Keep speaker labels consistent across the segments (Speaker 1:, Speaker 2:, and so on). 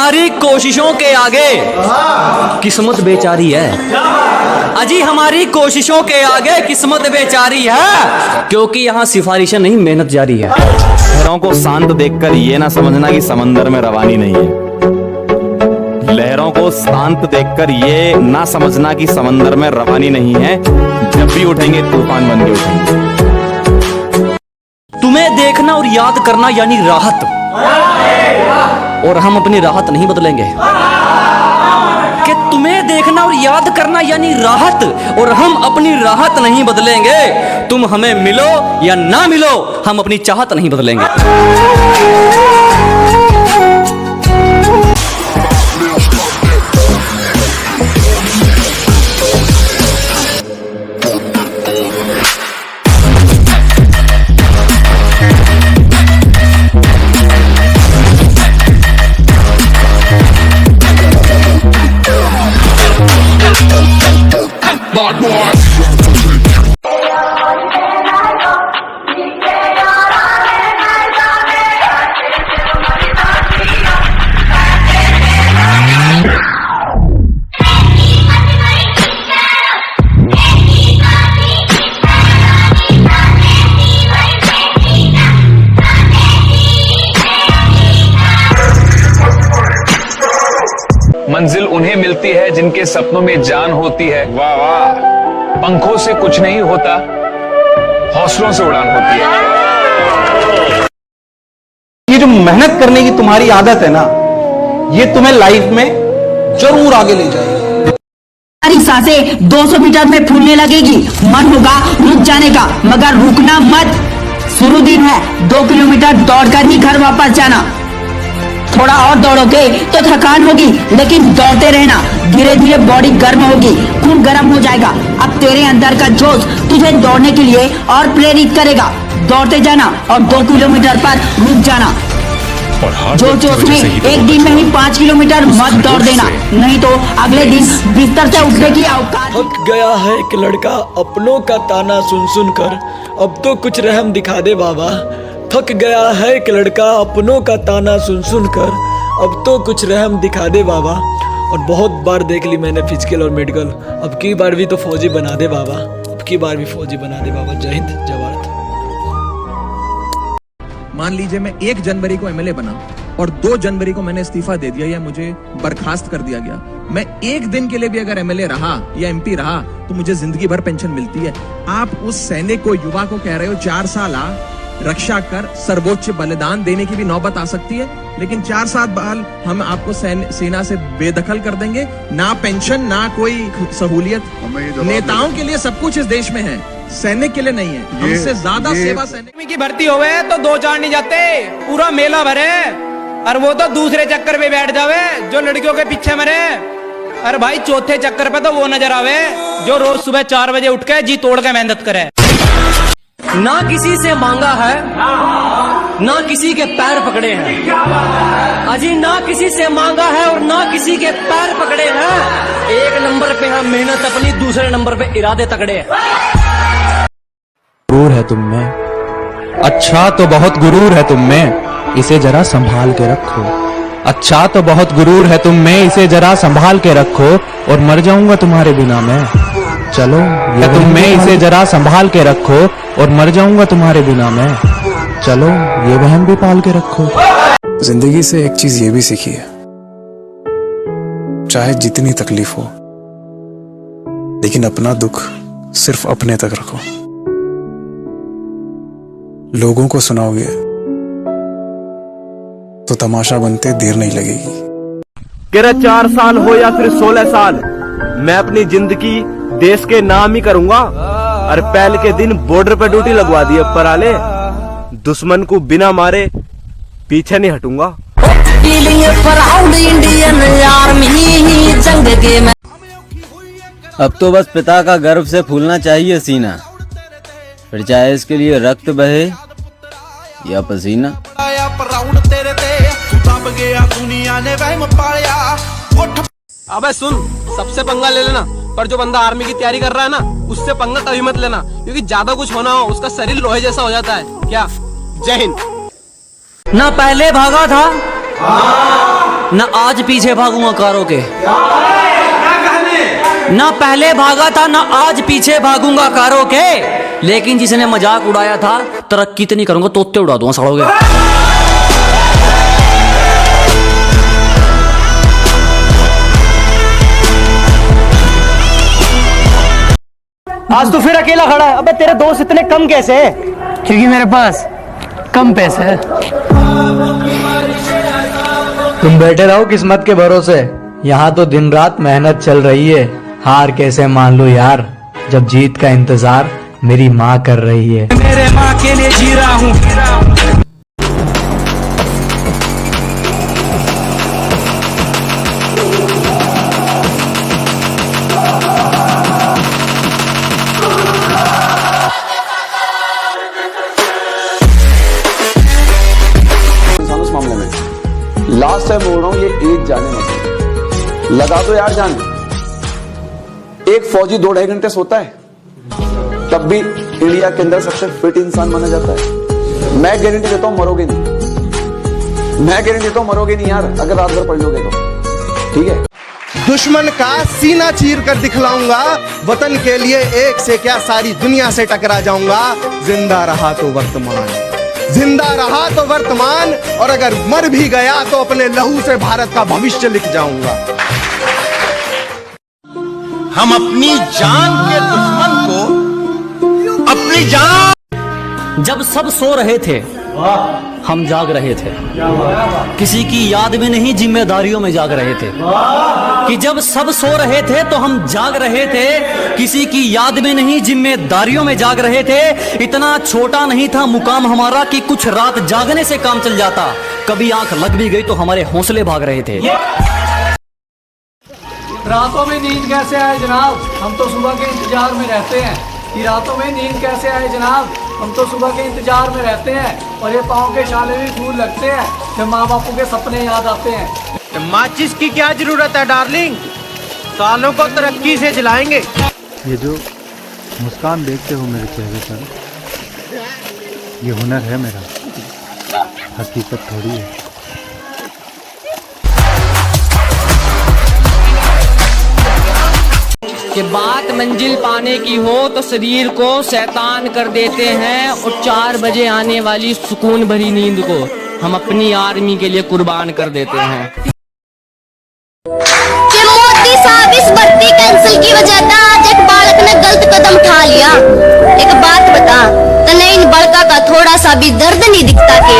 Speaker 1: हमारी कोशिशों के आगे किस्मत बेचारी है। अजी हमारी कोशिशों के आगे किस्मत बेचारी है, क्योंकि यहाँ सिफारिशें नहीं मेहनत जारी है।
Speaker 2: लहरों को शांत देखकर ये ना समझना कि समंदर में रवानी नहीं है। लहरों को शांत देखकर ये ना समझना कि समंदर में रवानी नहीं है। जब भी उठेंगे तूफान बन के उठेंगे।
Speaker 1: तुम्हें देखना और याद करना यानी राहत, और हम अपनी राहत नहीं बदलेंगे। कि तुम्हें देखना और याद करना यानी राहत, और हम अपनी राहत नहीं बदलेंगे। तुम हमें मिलो या ना मिलो, हम अपनी चाहत नहीं बदलेंगे।
Speaker 3: मंजिल उन्हें मिलती है जिनके सपनों में जान होती है। वाह वाह। पंखों से कुछ नहीं होता, हौसलों से उड़ान होती है।
Speaker 4: ये जो मेहनत करने की तुम्हारी आदत है ना, ये तुम्हें लाइफ में जरूर आगे ले जाएगी।
Speaker 5: सारी सांसें 200 मीटर में फूलने लगेगी। मन होगा रुक जाने का, मगर रुकना मत। शुरू दिन है, 2 किलोमीटर दौड़कर ही घर वापस जाना। थोड़ा और दौड़ोगे तो थकान होगी, लेकिन दौड़ते रहना। धीरे धीरे बॉडी गर्म होगी, खून गर्म हो जाएगा। अब तेरे अंदर का जोश तुझे दौड़ने के लिए और प्रेरित करेगा। दौड़ते जाना और 2 किलोमीटर पर रुक जाना। जो जोश में एक दिन में ही 5 किलोमीटर मत दौड़ देना, नहीं तो अगले दिन बिस्तर से उठने की औकात।
Speaker 6: थक गया है एक लड़का अपनों का ताना सुन सुन कर, अब तो कुछ रहम दिखा दे बाबा। थक गया है एक लड़का अपनों का ताना सुन सुन कर, अब तो कुछ रहम दिखा दे बाबा। और बहुत बार देख ली मैंने फिजिकल और मेडिकल, अब की बार भी तो फौजी बना दे बाबा। अब की बार भी फौजी बना दे बाबा। जय हिंद, जय भारत।
Speaker 7: मान लीजिए मैं 1 जनवरी को एमएलए बना और 2 जनवरी को मैंने इस्तीफा दे दिया या मुझे बर्खास्त कर दिया गया। मैं 1 दिन के लिए भी अगर एमएलए रहा या एमपी रहा तो मुझे जिंदगी भर पेंशन मिलती है। आप उस सैनिक को, युवा को कह रहे हो 4 साल रक्षा कर सर्वोच्च बलिदान देने की भी नौबत आ सकती है, लेकिन 4 साल हम आपको सेना से बेदखल कर देंगे। ना पेंशन, ना कोई सहूलियत। नेताओं के लिए सब कुछ इस देश में है, सैनिक के लिए नहीं है। हमसे ज्यादा सेवा सैनिक
Speaker 8: की भर्ती होवे तो 2-4 नहीं जाते, पूरा मेला भरे। और वो तो दूसरे चक्कर पे बैठ जावे जो लड़कियों के पीछे मरे। अरे भाई चौथे चक्कर पे तो वो नजर आवे जो रोज सुबह 4 बजे उठ के जी तोड़ के मेहनत करे।
Speaker 1: ना किसी से मांगा है, ना किसी के पैर पकड़े हैं। अजी ना किसी से मांगा है और ना किसी के पैर पकड़े हैं। 1 नंबर पे हम मेहनत अपनी, दूसरे नंबर पे इरादे तगड़े हैं।
Speaker 4: गुरूर है तुम में, अच्छा तो बहुत गुरूर है तुम में, इसे जरा संभाल के रखो। अच्छा तो बहुत गुरूर है तुम में, इसे जरा संभाल के रखो, और मर जाऊंगा तुम्हारे बिना मैं। चलो ये तुम में, इसे जरा संभाल के रखो, और मर जाऊंगा तुम्हारे बिना मैं। चलो ये वहम भी पाल के रखो।
Speaker 9: जिंदगी से एक चीज ये भी सीखी है, चाहे जितनी तकलीफ हो, लेकिन अपना दुख सिर्फ अपने तक रखो। लोगों को सुनाओगे तो तमाशा बनते देर नहीं लगेगी।
Speaker 2: तेरा 4 साल हो या फिर 16 साल, मैं अपनी जिंदगी देश के नाम ही करूंगा। और पहले के दिन बॉर्डर पे ड्यूटी लगवा दी ऊपर वाले, दुश्मन को बिना मारे पीछे नहीं हटूंगा।
Speaker 10: अब तो बस पिता का गर्व से फूलना चाहिए सीना, फिर चाहे इसके लिए रक्त बहे या पसीना।
Speaker 8: अबे सुन, सबसे पंगा ले लेना, पर जो बंदा आर्मी की तैयारी कर रहा है ना, उससे पंगा कभी मत लेना, क्योंकि ज्यादा कुछ होना हो उसका शरीर लोहे जैसा हो जाता है। क्या? जय हिंद।
Speaker 1: ना पहले भागा था ना आज पीछे भागूंगा कारों के, ना पहले भागा था ना आज पीछे भागूंगा कारों के। लेकिन जिसने मजाक उड़ाया था, तरक्की तो नहीं करूंगा, तोते उड़ा दूंगा सड़ोगे।
Speaker 8: आज तू फिर अकेला खड़ा है। अबे तेरे दोस्त इतने कम कैसे है? क्योंकि मेरे पास कम पैसे है।
Speaker 6: तुम बैठे रहो किस्मत के भरोसे, यहाँ तो दिन रात मेहनत चल रही है। हार कैसे मान लो यार, जब जीत का इंतजार मेरी माँ कर रही है।
Speaker 8: मेरे माँ के लिए जी रहा हूँ।
Speaker 11: उस मामले में लास्ट टाइम बोल रहा हूं, ये एक जाने मत लगा दो यार जान। एक फौजी 2-2.5 घंटे सोता है, तब भी इंडिया के अंदर सबसे फिट इंसान माना जाता है। मैं गारंटी देता हूं मरोगे नहीं, मैं गारंटी देता हूं मरोगे नहीं यार, अगर रात भर पढ़ लोगे तो। ठीक है,
Speaker 12: दुश्मन का सीना चीर कर दिखलाऊंगा, वतन के लिए एक से क्या सारी दुनिया से टकरा जाऊंगा। जिंदा रहा तो वर्तमान, जिंदा रहा तो वर्तमान, और अगर मर भी गया तो अपने लहू से भारत का भविष्य लिख जाऊंगा। हम अपनी जान के दुश्मन को अपनी जान।
Speaker 1: जब सब सो रहे थे हम जाग रहे थे, किसी की याद में नहीं जिम्मेदारियों में जाग रहे थे। कि जब सब सो रहे थे तो हम जाग रहे थे, किसी की याद में नहीं जिम्मेदारियों में जाग रहे थे। इतना छोटा नहीं था मुकाम हमारा कि कुछ रात जागने से काम चल जाता। कभी आंख लग भी गई तो हमारे हौसले भाग रहे थे।
Speaker 6: रातों में नींद कैसे आए जनाब, हम तो सुबह के इंतजार में रहते हैं। कि रातों में नींद कैसे आए जनाब, हम तो सुबह के इंतजार में रहते हैं। और ये पाँव के छाले भी फूल लगते हैं जब माँ बापू के सपने याद आते हैं।
Speaker 8: माचिस की क्या जरूरत है डार्लिंग, सालों को तरक्की से जलाएंगे।
Speaker 9: ये जो मुस्कान देखते हो मेरे चेहरे पर, ये हुनर है मेरा, हकीकत थोड़ी है।
Speaker 8: कि बात मंजिल पाने की हो तो शरीर को शैतान कर देते हैं, और 4 बजे आने वाली सुकून भरी नींद को हम अपनी आर्मी के लिए कुर्बान कर देते हैं।
Speaker 13: कि मोदी साहब इस भर्ती कैंसिल की वजह से आज एक बालक ने गलत कदम उठा लिया। एक बात बता, तने इन बड़का का थोड़ा सा भी दर्द नहीं दिखता के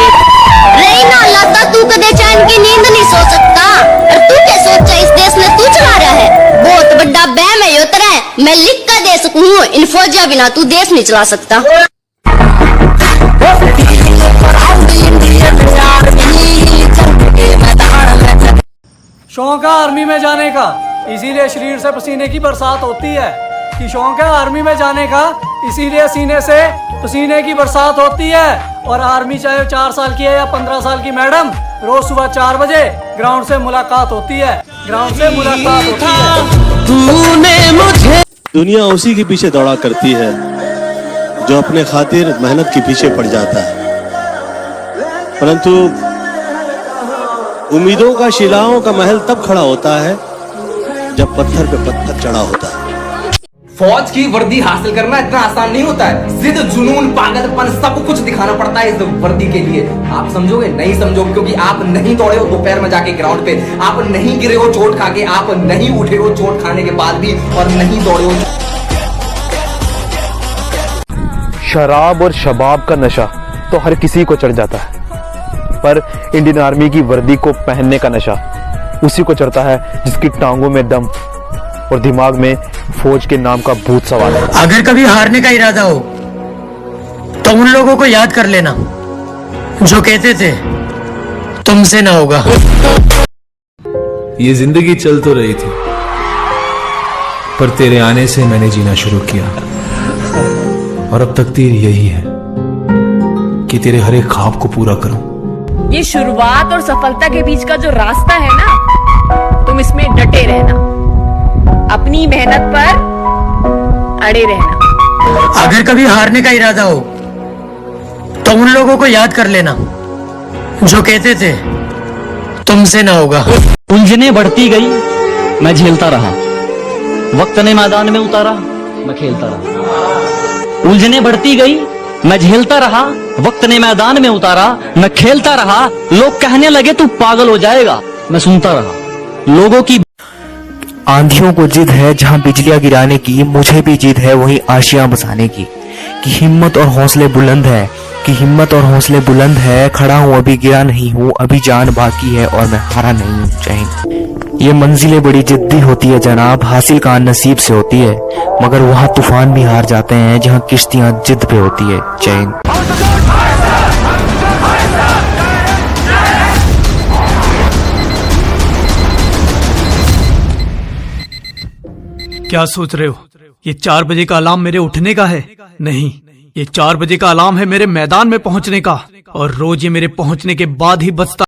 Speaker 13: रही ना लाता, तू कदे चैन की नींद नहीं सो सकता। और तू क्या सोचा इस देश में तू चला रहा है, बहुत बड़ा बैम है योतर है। मैं लिख कर दे सकूं, इन फौजिया बिना तू देश नहीं चला सकता।
Speaker 6: शौक है आर्मी में जाने का, इसीलिए शरीर से पसीने की बरसात होती है। कि शौक है आर्मी में जाने का, इसीलिए सीने से पसीने की बरसात होती है। और आर्मी चाहे 4 साल की है या 15 साल की मैडम, रोज सुबह 4 बजे ग्राउंड से मुलाकात होती है, ग्राउंड से मुलाकात होती है।
Speaker 12: तूने मुझे दुनिया उसी के पीछे दौड़ा करती है जो अपने खातिर मेहनत के पीछे पड़ जाता है, परंतु उम्मीदों का शिलाओं का महल तब खड़ा होता है जब पत्थर पे पत्थर चढ़ा होता है।
Speaker 8: फौज की वर्दी हासिल करना इतना आसान नहीं होता है। जिद, जुनून, पागलपन सब कुछ दिखाना पड़ता है इस वर्दी के लिए। आप समझोगे? नहीं समझोगे, क्योंकि आप नहीं दौड़े हो दोपहर में जाके ग्राउंड पे, आप नहीं गिरे हो चोट खा के, आप नहीं उठे हो चोट खाने के बाद भी, और नहीं दौड़े हो।
Speaker 9: शराब और शबाब का नशा तो हर किसी को चढ़ जाता है, पर इंडियन आर्मी की वर्दी को पहनने का नशा उसी को चढ़ता है जिसकी टांगों में दम और दिमाग में फौज के नाम का भूत सवार है।
Speaker 8: अगर कभी हारने का इरादा हो तो उन लोगों को याद कर लेना जो कहते थे तुमसे ना होगा।
Speaker 9: ये जिंदगी चल तो रही थी, पर तेरे आने से मैंने जीना शुरू किया, और अब तकदीर यही है कि तेरे हर एक ख्वाब को पूरा करूं।
Speaker 13: ये शुरुआत और सफलता के बीच का जो रास्ता है ना, तुम इसमें डटे रहना, अपनी मेहनत पर अड़े रहना।
Speaker 8: अगर कभी हारने का इरादा हो तो उन लोगों को याद कर लेना जो कहते थे
Speaker 6: तुमसे ना होगा।
Speaker 1: उलझने बढ़ती गई, मैं झेलता रहा। वक्त ने मैदान में उतारा, मैं खेलता रहा। उलझने बढ़ती गई, मैं झेलता रहा। वक्त ने मैदान में उतारा, मैं खेलता रहा। लोग कहने लगे तू पागल हो जाएगा, मैं सुनता रहा। लोगों की
Speaker 14: आंधियों को जिद है जहां बिजलियां गिराने की, मुझे भी जिद है वहीं आशियां बसाने की। कि हिम्मत और हौसले बुलंद है, कि हिम्मत और हौसले बुलंद है। खड़ा हूं अभी गिरा नहीं हूं, अभी जान बाकी है और मैं हारा नहीं हूं। जय हिंद। ये मंजिलें बड़ी जिद्दी होती है जनाब, हासिल का नसीब से होती है, मगर वहां तूफान भी हार जाते हैं जहां किश्तियां जिद पे होती है। जय हिंद।
Speaker 6: क्या सोच रहे हो ये 4 बजे का अलार्म मेरे उठने का है? नहीं, ये 4 बजे का अलार्म है मेरे मैदान में पहुंचने का। और रोज ये मेरे पहुंचने के बाद ही बजता